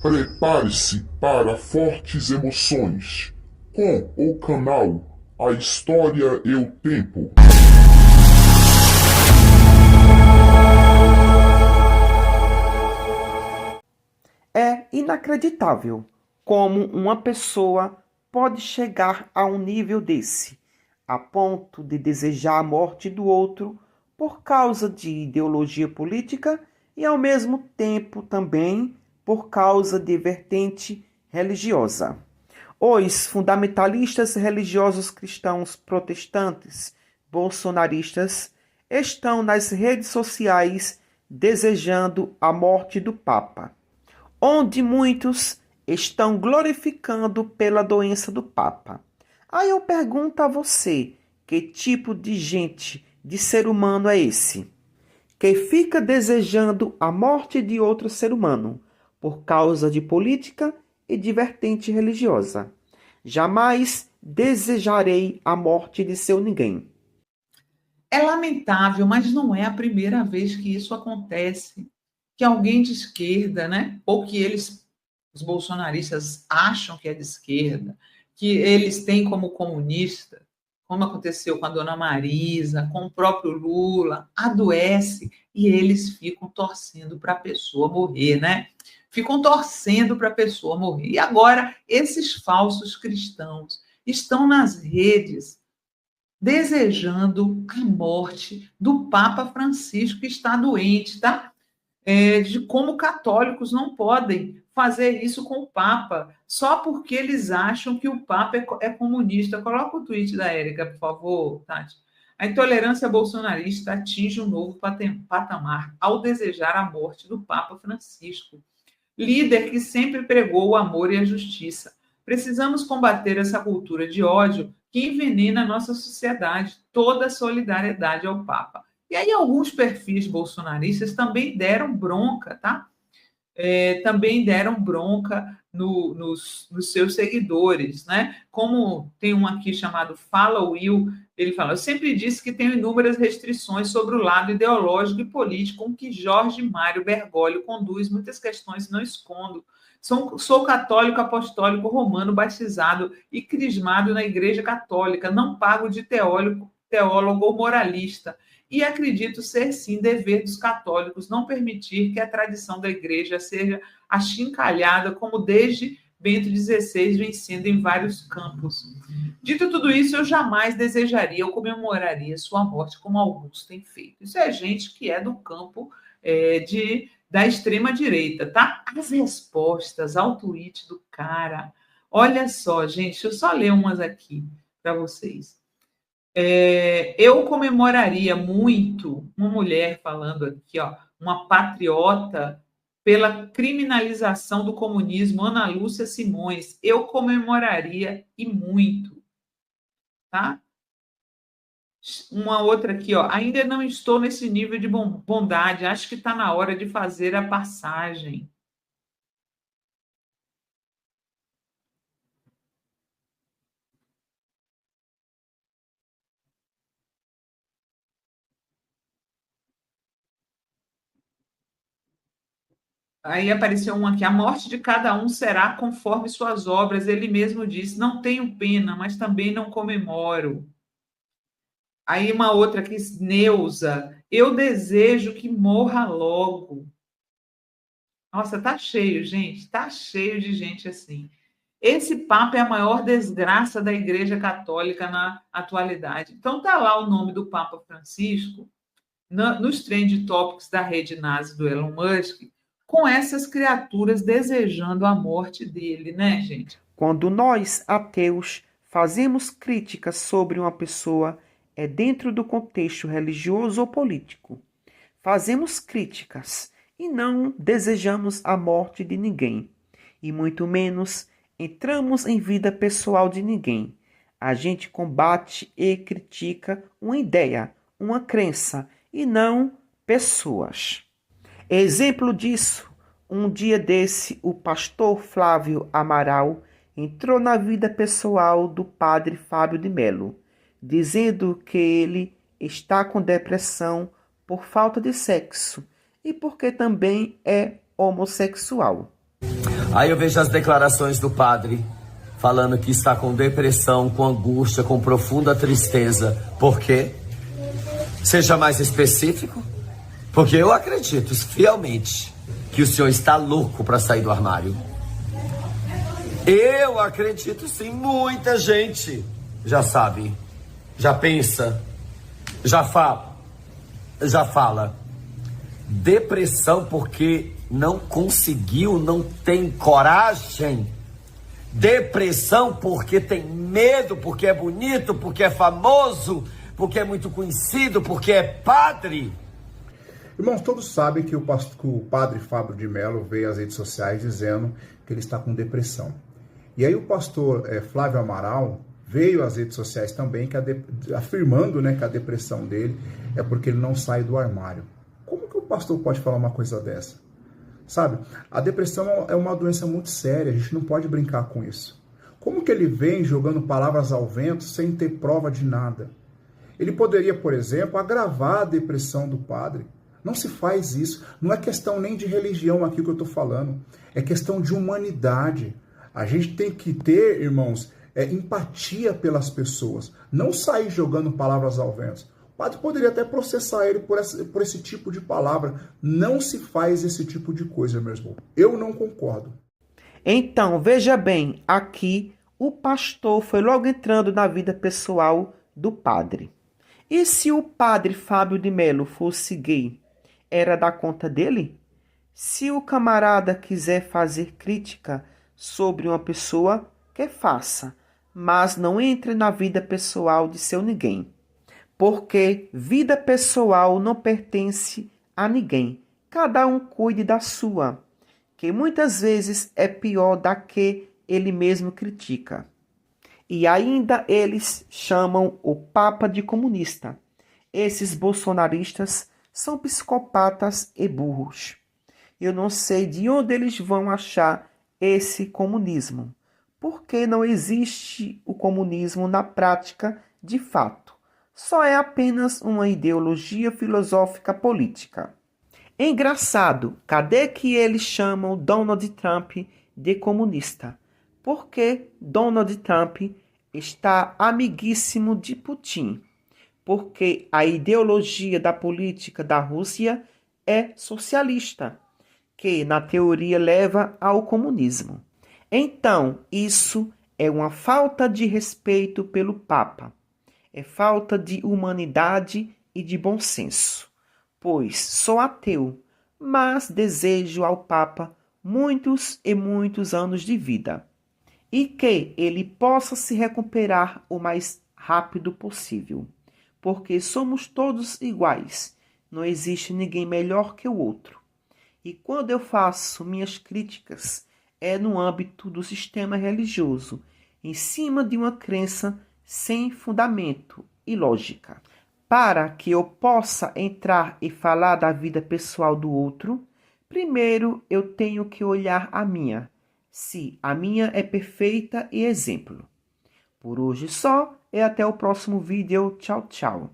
Prepare-se para fortes emoções com o canal A História e o Tempo. É inacreditável como uma pessoa pode chegar a um nível desse, a ponto de desejar a morte do outro por causa de ideologia política e ao mesmo tempo também por causa de vertente religiosa. Os fundamentalistas religiosos cristãos protestantes bolsonaristas estão nas redes sociais desejando a morte do Papa, onde muitos estão glorificando pela doença do Papa. Aí eu pergunto a você, que tipo de gente, de ser humano é esse? Que fica desejando a morte de outro ser humano por causa de política e de vertente religiosa. Jamais desejarei a morte de seu ninguém. É lamentável, mas não é a primeira vez que isso acontece. Que alguém de esquerda, né? Ou que eles, os bolsonaristas, acham que é de esquerda, que eles têm como comunista, como aconteceu com a dona Marisa, com o próprio Lula, adoece e eles ficam torcendo para a pessoa morrer, né? Ficam torcendo para a pessoa morrer. E agora, esses falsos cristãos estão nas redes desejando a morte do Papa Francisco, que está doente, tá? De como católicos não podem fazer isso com o Papa, só porque eles acham que o Papa é comunista. Coloca o tweet da Érica, por favor, Tati. A intolerância bolsonarista atinge um novo patamar ao desejar a morte do Papa Francisco, líder que sempre pregou o amor e a justiça. Precisamos combater essa cultura de ódio que envenena a nossa sociedade. Toda a solidariedade ao Papa. E aí alguns perfis bolsonaristas também deram bronca, tá? Também deram bronca nos seus seguidores, né? Como tem um aqui chamado Fala Will, ele fala: eu sempre disse que tenho inúmeras restrições sobre o lado ideológico e político com que Jorge Mário Bergoglio conduz muitas questões, não escondo. Sou católico apostólico romano batizado e crismado na Igreja Católica, não pago de teólogo ou moralista. E acredito ser, sim, dever dos católicos não permitir que a tradição da igreja seja achincalhada, como desde Bento XVI vem sendo em vários campos. Dito tudo isso, eu jamais desejaria ou comemoraria sua morte, como alguns têm feito. Isso é gente que é do campo da extrema-direita, tá? As respostas ao tweet do cara. Olha só, gente, deixa eu só ler umas aqui para vocês. Eu comemoraria muito uma mulher falando aqui, ó, uma patriota pela criminalização do comunismo, Ana Lúcia Simões. Eu comemoraria e muito, tá? Uma outra aqui, ó. Ainda não estou nesse nível de bondade. Acho que está na hora de fazer a passagem. Aí apareceu um aqui: a morte de cada um será conforme suas obras. Ele mesmo disse: não tenho pena, mas também não comemoro. Aí uma outra aqui, Neuza: eu desejo que morra logo. Nossa, tá cheio, gente, tá cheio de gente assim. Esse Papa é a maior desgraça da Igreja Católica na atualidade. Então tá lá o nome do Papa Francisco nos trend topics da rede nazi do Elon Musk, com essas criaturas desejando a morte dele, né, gente? Quando nós, ateus, fazemos críticas sobre uma pessoa, é dentro do contexto religioso ou político. Fazemos críticas e não desejamos a morte de ninguém, e muito menos entramos em vida pessoal de ninguém. A gente combate e critica uma ideia, uma crença, e não pessoas. Exemplo disso, um dia desse, o pastor Flávio Amaral entrou na vida pessoal do padre Fábio de Mello, dizendo que ele está com depressão por falta de sexo e porque também é homossexual. Aí eu vejo as declarações do padre falando que está com depressão, com angústia, com profunda tristeza. Por quê? Seja mais específico. Porque eu acredito fielmente que o senhor está louco para sair do armário. Eu acredito sim, muita gente já sabe, já pensa, já fala. Depressão porque não conseguiu, não tem coragem. Depressão porque tem medo, porque é bonito, porque é famoso, porque é muito conhecido, porque é padre. Irmãos, todos sabem que o padre Fábio de Mello veio às redes sociais dizendo que ele está com depressão. E aí o pastor Flávio Amaral veio às redes sociais também afirmando, né, que a depressão dele é porque ele não sai do armário. Como que o pastor pode falar uma coisa dessa? Sabe, a depressão é uma doença muito séria, a gente não pode brincar com isso. Como que ele vem jogando palavras ao vento sem ter prova de nada? Ele poderia, por exemplo, agravar a depressão do padre. Não se faz isso. Não é questão nem de religião aqui que eu estou falando. É questão de humanidade. A gente tem que ter, irmãos, empatia pelas pessoas. Não sair jogando palavras ao vento. O padre poderia até processar ele por esse tipo de palavra. Não se faz esse tipo de coisa, meu irmão. Eu não concordo. Então, veja bem, aqui o pastor foi logo entrando na vida pessoal do padre. E se o padre Fábio de Mello fosse gay, era da conta dele? Se o camarada quiser fazer crítica sobre uma pessoa, que faça, mas não entre na vida pessoal de seu ninguém. Porque vida pessoal não pertence a ninguém. Cada um cuide da sua, que muitas vezes é pior da que ele mesmo critica. E ainda eles chamam o Papa de comunista. Esses bolsonaristas são psicopatas e burros. Eu não sei de onde eles vão achar esse comunismo, porque não existe o comunismo na prática de fato. Só é apenas uma ideologia filosófica política. Engraçado, cadê que eles chamam Donald Trump de comunista? Porque Donald Trump está amiguíssimo de Putin. Porque a ideologia da política da Rússia é socialista, que na teoria leva ao comunismo. Então, isso é uma falta de respeito pelo Papa. É falta de humanidade e de bom senso. Pois sou ateu, mas desejo ao Papa muitos e muitos anos de vida. E que ele possa se recuperar o mais rápido possível. Porque somos todos iguais, não existe ninguém melhor que o outro. E quando eu faço minhas críticas, é no âmbito do sistema religioso, em cima de uma crença sem fundamento e lógica. Para que eu possa entrar e falar da vida pessoal do outro, primeiro eu tenho que olhar a minha, se a minha é perfeita e exemplo. Por hoje só, e até o próximo vídeo. Tchau, tchau.